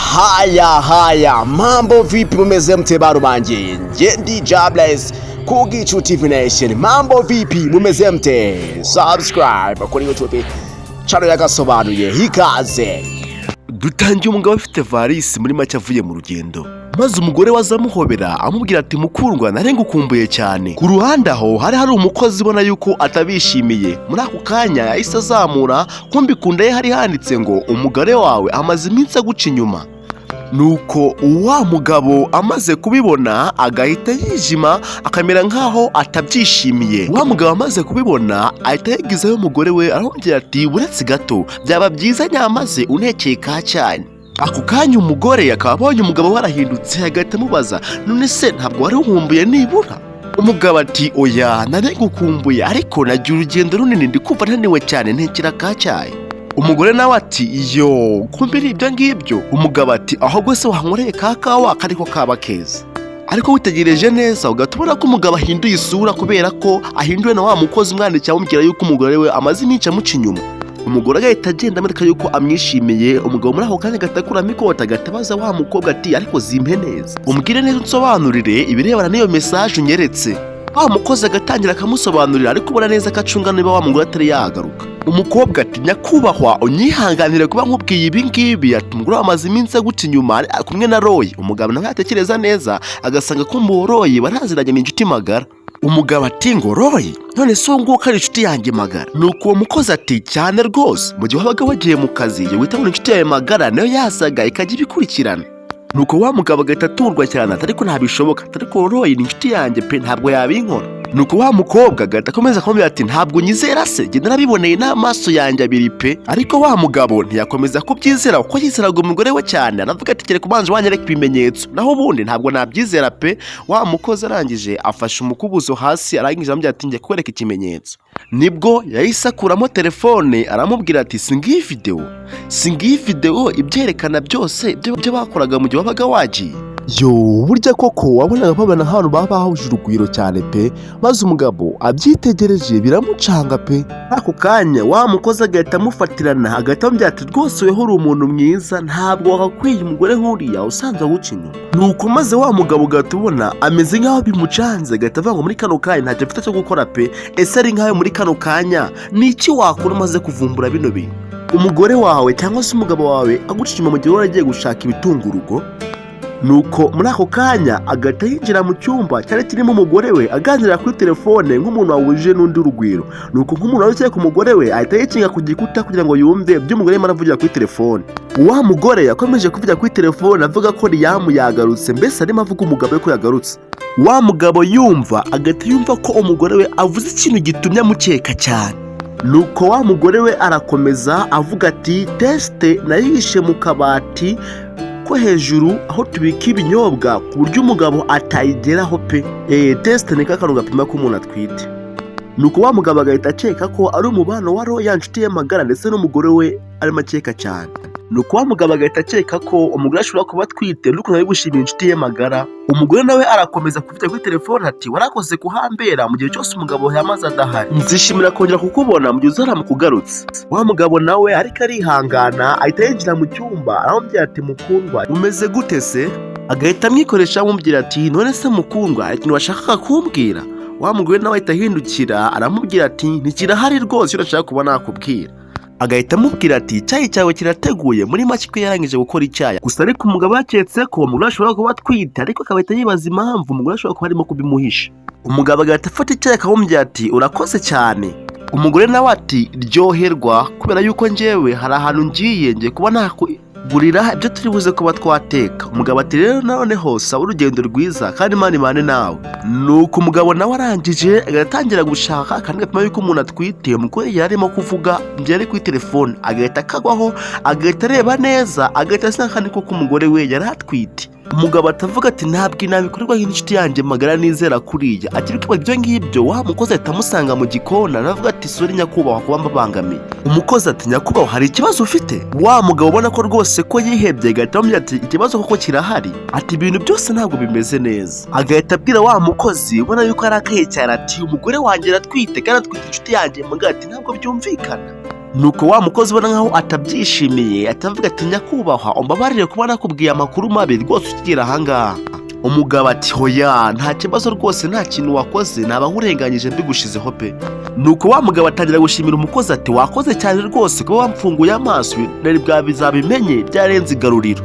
Haya, mambo vipi, mumeze mte barubangi? Ndi Jobless Kugicu TV Nation. Mambo vipi, mumeze mte? Subscribe kuri YouTube channel yagasobanuye hikaze. Dutangiye umugabo ufite varisi muri make avuye mu rugendo, maze umugore wazamuhobera amubwira ati mukundwa narengukumbuye cyane. Ku ruhande aho hari umukozi ubona yuko atabishimiye. Muri ako kanya yahise azamura, kumbi kunda ye hari handitse ngo umugore wawe amaze iminsi aguca inyuma. Nuko wa mugabo amaze kubibona agahita yijima akamera nkaho atabyishimiye. Wa mugabo amaze kubibona ahita yigizayo umugore we aramubwira ati buretse gato byaba byiza nyamaze untekeye ka cyane. Ako kanya umugore akaba abonye umugabo warahindutse agahita amubaza none se ntabwo wari unkumbuye nibura? Umugabo ati oya narengukumbuye ariko nagiye urugendo runini ndikumva naniwe cyane ntekera ka cyayi. Umugore nawe ati yo kumbi ibyo ngibyo. Umugabo ati ahubwo se wankoreye ka kawa kariko kaba keza. Ariko witegereje neza ugatubona ko umugabo ahinduye isura kubera ko ahinduwe na wa mukozi umwandikira amubwira yuko umugore we amaze iminsi amuca inyuma. Umugore agahita agenda amwereka yuko amwishimiye. Umugabo muri ako kanya agatakuramo ikota agatabaza wa mukobwa ati ariko zimpe neza, umbwire neza unsobanurire ibirebana n'iyo message unyeretse. Wa mukozi agatangira akamusobanurira ariko ubona neza ko acunga niba wa mugore atari yagaruka. Umukobwa ati nyakubahwa unyihanganire kuba nkubwiye ibi ngibi, ati umugore amaze iminsi aguca inyuma kumwe na Roy. Umugabo nawe yatekereza neza agasanga ko Roy baraziranye mu inshuti magara. Umugabo ati ngo Roy none se uwo nguwo ari inshuti yanjye magara? Nuko uwo mukozi ati cyane rwose, mu gihe wabaga wagiye mu kazi yo wita muri inshuti yawe magara nayo yasaga ikajya ibikurikirana. Nuko wa mugabo agahita aturwa cyane ariko ntabishoboka, ariko Roy ni inshuti yanjye pe ntabwo yabinkora. Nuko wa mukobwa agahita akomeza kumubwira ati ntabwo nyizera se, njye narabiboneye n'amaso yanjye abiri pe. Ariko wa mugabo ntiyakomeza kubyizera kuko yizeraga umugore we cyane, aravuga ati kereka ubanza wanyereka ibimenyetso, naho ubundi ntabwo nabyizera pe. Wa mukozi arangije afashe umukubuzo hasi arangije amubwira ati njye kwereka ikimenyetso. Nibwo yahise akuramo telefone aramubwira ati singiyi video ibyerekana byose ibyo bakoraga mu gihe wabaga wagiye. Yo burya koko wabonaga babana ahantu baba bahuje urugwiro cyane pe. Maze umugabo abyitegereje biramucanga pe. Ako kanya wa mukozi agahita amufatirana agahita amubwira ati rwose weho uri umuntu mwiza, ntabwo wakakwiye umugore nk'uriya usanzwe aguca inyuma. Nuko maze wa mugabo ugahita ubona ameze nk'aho bimucanze, agahita avuga ngo muri kano kanya ntacyo mfite cyo gukora pe. Ese ari nkawe muri kano kanya ni iki wakora umaze kuvumbura bino bintu? Umugore wawe cyangwa se umugabo wawe aguca inyuma mu gihe waragiye gushaka ibitunga urugo. Nuko muri ako kanya agahita yinjira mu cyumba cyari kirimo umugore we aganira kuri telefone nk'umuntu wahuje n'undi urugwiro. Nuko nk'umuntu wari ku mugore we ahita yikinga ku gikuta kugira ngo yumve ibyo umugore arimo aravugira kuri telefone. Wa mugore yakomeje kuvugira kuri telefone avuga ko Liam yagarutse, mbese arimo avuga umugabo we ko yagarutse. Wa mugabo yumva agahita yumva ko umugore we avuze ikintu gitumye amukeka cyane. Nuko wa mugore we arakomeza avuga ati teste nayishe mu kabati ko hejuru aho tubika ibinyobwa ku buryo umugabo atayigeraho pe. Teste ni kakantu gapima ko umuntu atwite. Nuko wa mugabo agahita akeka ko ari umubano wa Roy inshuti ye magara ndetse n'umugore we arimo akeka cyane. Nuko wa mugabo agahita akeka ko umugore ashobora kuba atwite nuko ari gushimira inshuti ye magara. Umugore nawe arakomeza kuvuga kuri telefone ati warakoze kuhambera mu gihe cyose umugabo yamaze adahari, nzishimira kongera kukubona mu gihe uzaramukugarutse. Wa mugabo nawe ariko arihangana ahita yinjira mu cyumba aramubwira ati mukundwa umeze gute se? Agahita amwikoresha amubwira ati none se mukundwa hari ikintu washakaga kumbwira? Wa mugore nawe ahita ahindukira aramubwira ati ntikirahari rwose icyo urashaka kuba nakubwira. Agahita amubwira ati icyayi cyawe kirateguye, muri make ko yarangije gukora icyayi. Gusa ariko umugabo yaketse ko umugore ashobora kuba atwite ariko akabahita yibaza impamvu umugore ashobora kuba arimo kubimuhisha. Umugabo agahita afata icyayi akamubwira ati urakoze cyane. Umugore nawe ati ryoherwa kubera yuko njyewe hari ahantu ngiye kuba nakugurira ibyo turi buze kuba twateka. Umugabo ati rero noneho saba urugendo rwiza kandi Imana ibane nawe. Nuko umugabo nawe arangije agatangira gushaka kandi gapima yuko umuntu atwite. Umugore yarimo kuvuga byari kuri telefone agahita akagwaho agahita areba neza agahita asa kandi ko umugore we yari atwite. Umugabo atavuga ati ntabwo nabikorerwa nk'inshuti yanjye magara nizera kuriya. Ati ariko ibyo ngibyo wa mukozi ahita amusanga mu gikoni aravuga ati sori nyakubahwa kuba mbabangamiye. Umukozi ati nyakubahwa hari ikibazo ufite? Wa mugabo ubona ko rwose ko yihebye agahita amubwira ati ikibazo koko kirahari, ati ibintu byose ntabwo bimeze neza. Agahita abwira wa mukozi ubona yuko arakaye cyane ati umugore wanjye aratwite kandi atwite inshuti yanjye magara, ati ntabwo byumvikana. nuko wa mukozi ubona nkaho atabyishimiye atavuga ati nyakubahwa umbabarire kuba nakubwiye amakuru mabi rwose ukigera ahangaha. Umugabo ati hoya nta kibazo rwose nta kintu wakoze naba nkurenganyije mbigushizeho pe. Nuko wa mugabo atangira gushimira umukozi ati wakoze cyane rwose kuba wamfunguye amaso nari bwabizabimenye byarenze igaruriro.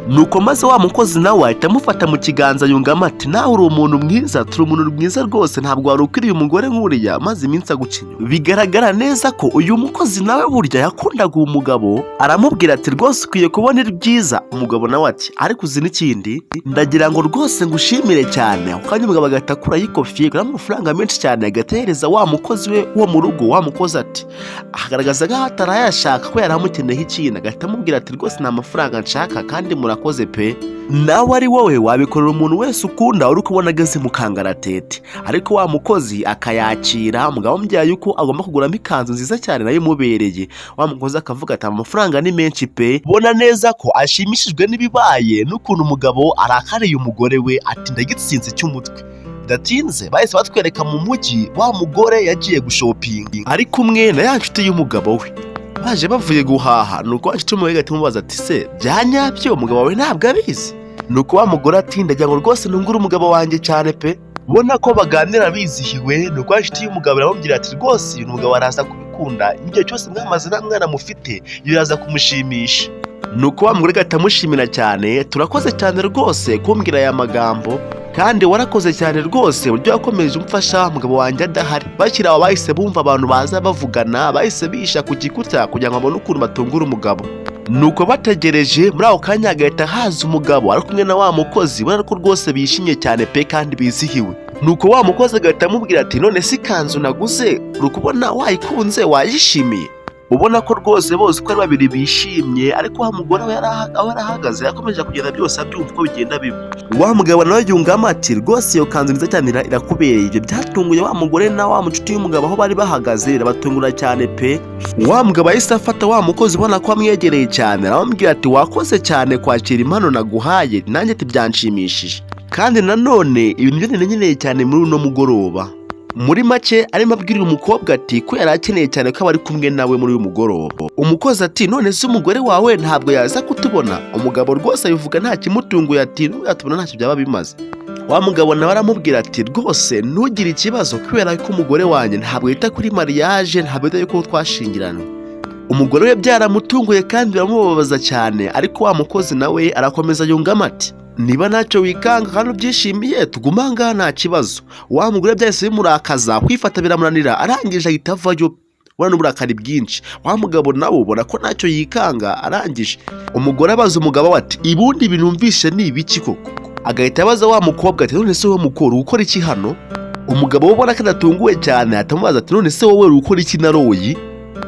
Nuko maze wa mukozi nawe ahita amufata mu kiganza yungamo ati nawe uri umuntu mwiza turi umuntu mwiza rwose ntabwo wari ukwiriye umugore nk'uriya maze iminsi agucinya. Bigaragara neza ko uyu mukozi nawe burya yakundaga uwo mugabo aramubwira ati rwose ukwiye kubona ibyiza. Umugabo nawe ati ariko uzi n'ikindi ndagira ngo rwose ngushimire cyane. Ako kanya umugabo agahita akura yikofiye kuri amafaranga menshi cyane agatereza wa mukozi we wo mu rugo. Wa mukozi ati agaragaza nk'aho atarayashaka ko yari amukeneyeho ikintu agahita amubwira ati rwose nta mafaranga nshaka kandi murakoze pe. Nawe ari wowe wabikorera umuntu wese ukunda uri kubona ageze mu kangaratete ariko wa mukozi akayakira. Umugabo amubwira yuko agomba kuguramo ikanzu nziza cyane nayo imubereye. Wa mukozi akavuga ati amafaranga ni menshi pe. Bona neza ko ashimishijwe n'ibibaye n'ukuntu umugabo arakariye umugore we ati ndagitsinze cy'umutwe. Datinze bahise batwereka mu mujyi wa mugore yagiye gushopinga ari kumwe na ya nshuti y'umugabo we baje bavuye guhaha. Nuko nshuti umwe gati mubaza ati se byanyabyo umugabo wawe ntabwo abizi. Nuko wa mugore ati ndagira ngo rwose nungure umugabo wanjye cyane pe. Bona ko baganira bizihiwe. Nuko nshuti y'umugabo aramubwira ati rwose uyu mugabo araza kubikunda igihe cyose mwamaze nta mwana mufite yiraza kumushimisha. Nuko wa mugore gatamushimira cyane turakoze cyane rwose kumbwira aya magambo kandi warakoze cyane rwose buryo wakomeje umfasha mugabo wanjye adahari. Bakira abo bahise bumva abantu baza bavugana bahise bisha ku gikuta kugira ngo babone ukuntu batungura umugabo. Nuko bategereje muri ako kanya agahita haza umugabo ari kumwe na wa mukozi ubona ko rwose bishimye cyane pe kandi bizihiwe. Nuko wa mukozi agahita amubwira ati none si ikanzu naguze uri kubona wayikunze wayishimiye. Ubona ko rwose bose uko ari babiri bishimye ariko wa mugore we yarahagaze yakomeje kugenda byose abyumva uko bigenda biba. Wa mugabo nawe yungamo ati rwose iyo kanzu nziza cyane irakubereye. Ibyo byatunguye wa mugore na wa mucuti y'umugabo aho bari bahagaze irabatungura cyane pe. Wa mugabo ahise afata wa mukozi ubona ko amwegereye cyane aramubwira ati wakoze cyane kwakira impano naguhaye nanjye ati byanshimishije kandi nanone ibintu byo nkeneye cyane muri uno mugoroba. Muri make arimo abwirira umukobwa ati ko yari akeneye cyane ko bari kumwe nawe muri uyu mugoroba. Umukozi ati none se umugore wawe ntabwo yaza kutubona. Umugabo rwose abivuga nta kimutunguye ati nuyatubona ntacyo byaba bimaze. Wa mugabo nawe aramubwira ati rwose ntugire ikibazo kubera ko umugore wanjye ntabwo yita kuri mariage ntabwo yita yuko twashingirana. Umugore we byaramutunguye kandi biramubabaza cyane ariko wa mukozi nawe arakomeza yungamo ati niba ntacyo wikanga kandi ubyishimiye tuguma ngaha nta kibazo. Wa mugore byahise bimurakaza kwifata biramunanira arangije ahita avayo ubona n'uburakari bwinshi. Wa mugabo nawe ubona ko ntacyo yikanga arangije. Umugore abaza umugabo ati ibundi ibintu numvishe ni ibiki koko. Agahita abaza wa mukobwa ati none se wowe mukoro ukora iki hano. Umugabo ubona ko adatunguwe cyane atamubaza ati none se wowe ukora iki na royi.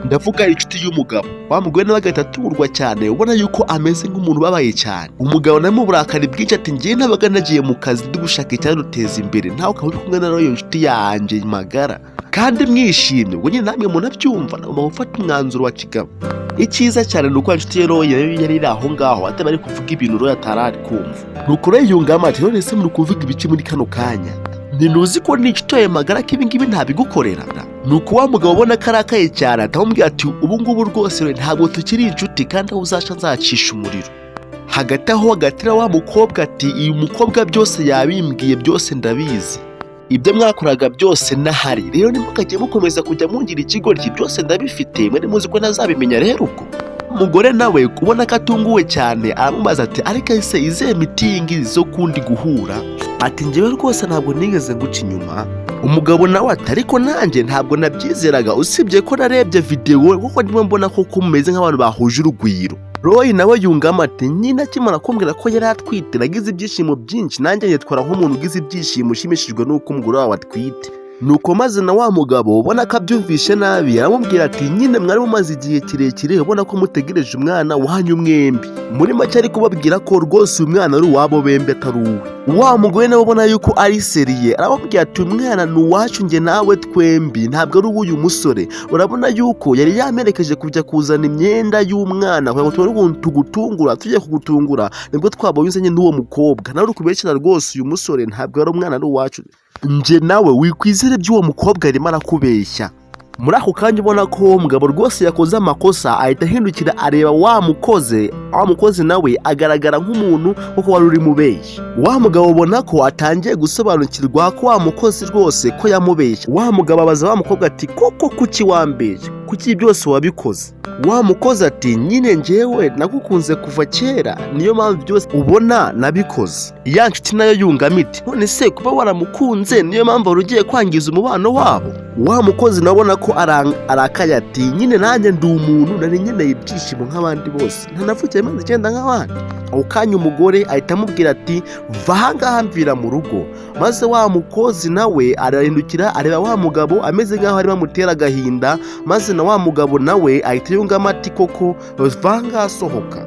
Ndavuga inshuti y'umugabo. Wa mugore nawe agahita atungurwa cyane ubona yuko ameze nk'umuntu ubabaye cyane. Umugabo nawe mu burakari bwinshi ati ngiye nabaga nagiye mu kazi ndi gushaka icyaduteza imbere ntawe ukaba uri kumwe na royo inshuti yanjye magara kandi mwishimye ubwo nyine namwe munabyumva nagomba gufata umwanzuro wa kigabo. Icyiza cyane ni uko inshuti ye royo yari iri aho ngaho atari bari kuvuga ibintu royo atari ari kumva. Nuko royo yungamo ati none se muri kuvuga ibiki muri kano kanya ntinuzi ko n'icyoye magara ko ibingibi ntabigukorera. Nuko wa mugabo ubona ko arakaye cyane atamubwira ati ubu ngubu rwose ntabwo tukiri inshuti kandi aho uzaca nzacisha umuriro. Hagati aho agatira wa mukobwa ati uyu mukobwa byose yabimbwiye byose ndabizi ibyo mwakoraga byose nahari rero nimukajye mukomeza kujya mungira ikigoryi byose ndabifite mwene muzi ko ntazabimenya rero ubwo. Umugore nawe kubona ko atunguwe cyane aramubaza ati ariko ese izihe mitingi zo kundi guhura. Ati njyewe rwose ntabwo nigeze nguca inyuma. Umugabo nawe ati ariko nanjye ntabwo nabyizeraga usibye ko narebye video kuko ndimo mbona ko kumeze nk'abantu bahuje urugwiro. Roy nawe yungamo ati nyina akimara kumbwira ko yari atwite nagize ibyishimo byinshi nanjye yitwara nk'umuntu ugize ibyishimo ushimishijwe n'uko umugore wawe atwite. Nuko maze na wa mugabo ubona ko abyumvishe nabi aramubwira ati nyine mwari mumaze igihe kirekire ubona ko mutegereje umwana wanyu mwembi. Muri make ari kubabwira ko rwose uyu mwana ari uwabo bembe atari uwe. Wa mugore nawe ubona yuko ari seriye aramubwira ati umwana ni uwacu njye nawe twembi ntabwo ari uw'uyu musore. Urabona yuko yari yamerekeje kujya kuzana imyenda y'umwana kugira ngo tubone tugutungura tugiye kugutungura nibwo twabonye uzanye n'uwo mukobwa nawe uri kubeshyira rwose uyu musore ntabwo ari umwana ari uwacu njye nawe wikwizere by'uwo mukobwa arimo arakubeshya. muri ako kanya ubona ko umugabo rwose yakoze amakosa ahita ahindukira areba wa mukozi nawe agaragara nk'umuntu kuko wari uri mubeshya. Wa mugabo ubona ko atangiye gusobanukirwa ko wa mukozi rwose ko yamubeshya. Wa mugabo abaza wa mukobwa ati koko kuki wambeshya, kuki byose wabikoze? Wa mukozi ati nyine njyewe nagukunze kuva kera, niyo mpamvu byose ubona nabikoze. Ya nshuti nayo yungamo iti none se kuba waramukunze niyo mpamvu wari ugiye kwangiza umubano wabo? Wa mukozi nabona ko arakaye ati nyine nanjye ndi umuntu nari nkeneye ibyishimo nk'abandi bose, ntanavukiye maze icyenda nk'abandi. Ako kanya umugore ahita amubwira ati va ahangaha mvira mu rugo. Maze wa mukozi nawe arahindukira areba wa mugabo ameze nk'aho ari bamutera agahinda, maze na wa mugabo nawe ahita yungamo ati koko va ahangaha sohoka.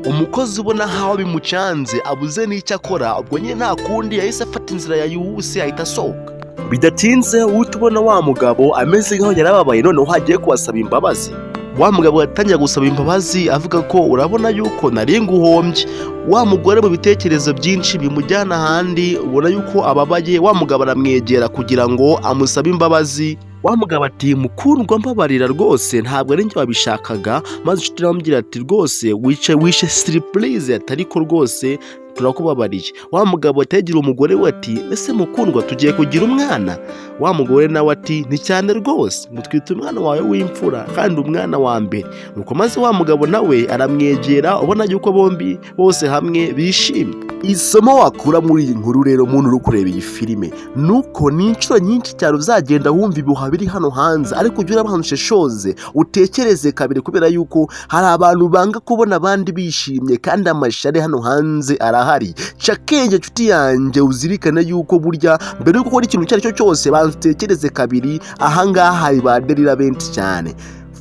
Umukozi ubona nkaho bimucanze abuze n'icyo akora, ubwo nyine nta kundi yahise afata inzira yayihuse ahita asohoka. Bidatinze uhita ubona wa mugabo ameze nk'aho yarababaye noneho hagiye kubasaba imbabazi. Wa mugabo yatangiye gusaba imbabazi avuga ko urabona yuko nari nguhombye. Wa mugore mu bitekerezo byinshi bimujyana ahandi, ubona yuko ababaye. Wa mugabo aramwegera kugira ngo amusabe imbabazi. Wa mugabo ati mukundwa mbabarira rwose ntabwo ari njye wabishakaga. Maze inshuti aramubwira ati rwose wishe surprise atariko rwose turakubabariye. Wa mugabo ategera umugore we ati ese mukundwa tugiye kugira umwana? Wa mugore nawe ati ni cyane rwose mutwite umwana wawe w'imfura kandi umwana wa mbere. Nuko maze wa mugabo nawe aramwegera, ubona yuko bombi bose hamwe bishimye. Isomo wakura muri iyi nkuru rero muntu uri kureba iyi filime nuko ni inshuro nyinshi cyane uzagenda wumva ibihuha biri hano hanze, ariko ujye urabanushe shoze utekereze kabiri, kubera yuko hari abantu banga kubona abandi bishimye kandi amashari hano hanze arahari. Cakenge nshuti yanjye uzirikane yuko burya mbere yo gukora ikintu icyo ari cyo cyose banza utekereze kabiri. ahangaha hari baderira benshi cyane.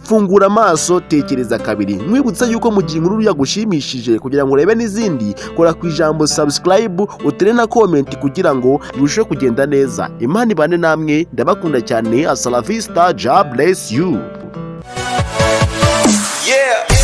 Fungura amaso, tekereza kabiri. Mwibutsa yuko mu gihe inkuru yagushimishije kugira ngo urebe n'izindi, kora ku ijambo subscribe, utere na comment kugira ngo birusheho kugenda neza. Imana ibane namwe, ndabakunda cyane. Hasta la vista, God bless you. Yeah.